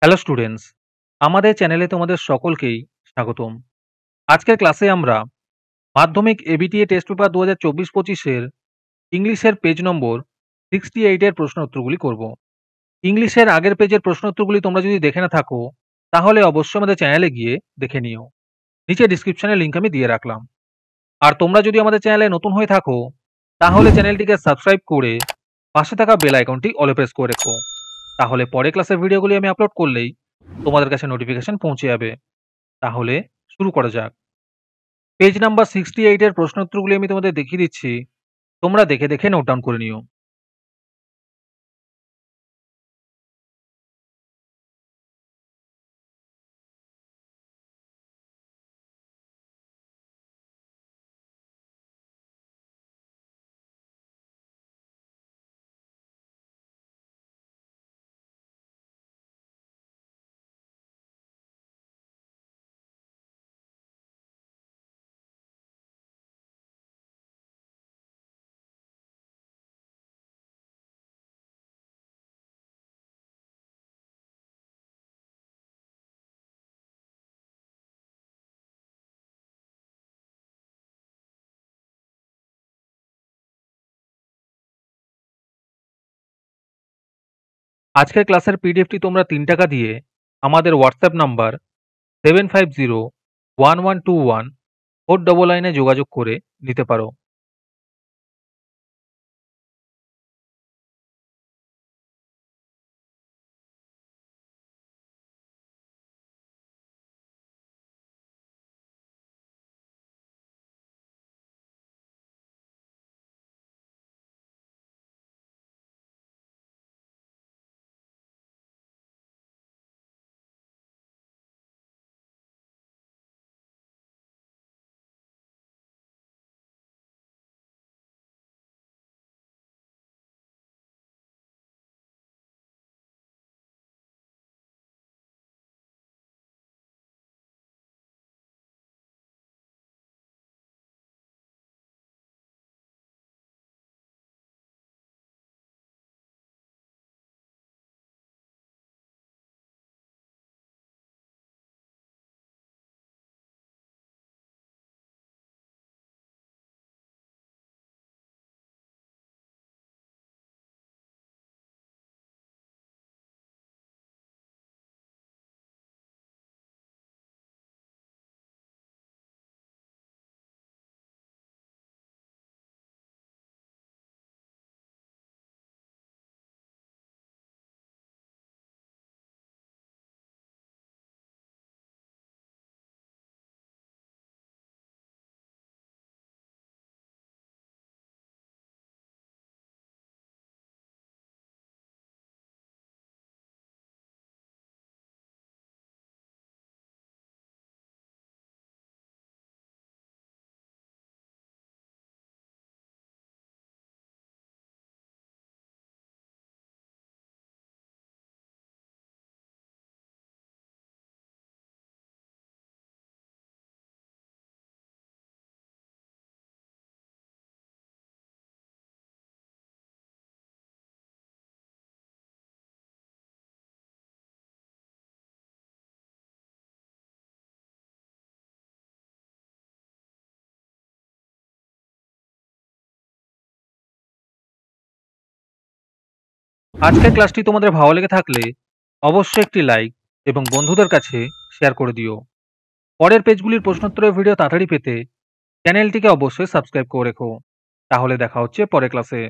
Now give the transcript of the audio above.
Hello students, আমাদের চ্যানেলে তোমাদের সকলকেই স্বাগতম। আজকের ক্লাসে আমরা মাধ্যমিক এবিটিএ টেস্ট পেপার 2024-25 এর ইংলিশের পেজ নম্বর 68 এর প্রশ্ন উত্তরগুলি করব। ইংলিশের আগের পেজের প্রশ্ন উত্তরগুলি তোমরা যদি দেখে না থাকো তাহলে অবশ্যই আমাদের চ্যানেলে গিয়ে দেখে নিও। নিচে ডিসক্রিপশনে লিংক আমি দিয়ে রাখলাম। আর তোমরা যদি আমাদের চ্যানেলে নতুন হয়ে থাকো তাহলে চ্যানেলটিকে সাবস্ক্রাইব করে পাশে থাকা বেল আইকনটি অলে প্রেস করে রেখো। তাহলে পরে ক্লাসের ভিডিওগুলি আমি আপলোড করলেই তোমাদের কাছে নোটিফিকেশন পৌঁছে যাবে। তাহলে শুরু করা যাক। পেজ নাম্বার 68 এর প্রশ্ন উত্তরগুলি আমি তোমাদের দেখিয়ে দিচ্ছি। তোমরা দেখে দেখে নোট ডাউন করে নিও। আজকের ক্লাসের পিডিএফটি তোমরা 3 টাকা দিয়ে আমাদের হোয়াটসঅ্যাপ নাম্বার 7501121499 এ যোগাযোগ করে নিতে পারো। আজকের ক্লাসটি তোমাদের ভালো লেগে থাকলে অবশ্যই একটি লাইক এবং বন্ধুদের কাছে শেয়ার করে দিও। পরের পেজগুলির প্রশ্নোত্তরের ভিডিও তাড়াতাড়ি পেতে চ্যানেলটিকে অবশ্যই সাবস্ক্রাইব করে রেখো। তাহলে দেখা হচ্ছে পরের ক্লাসে।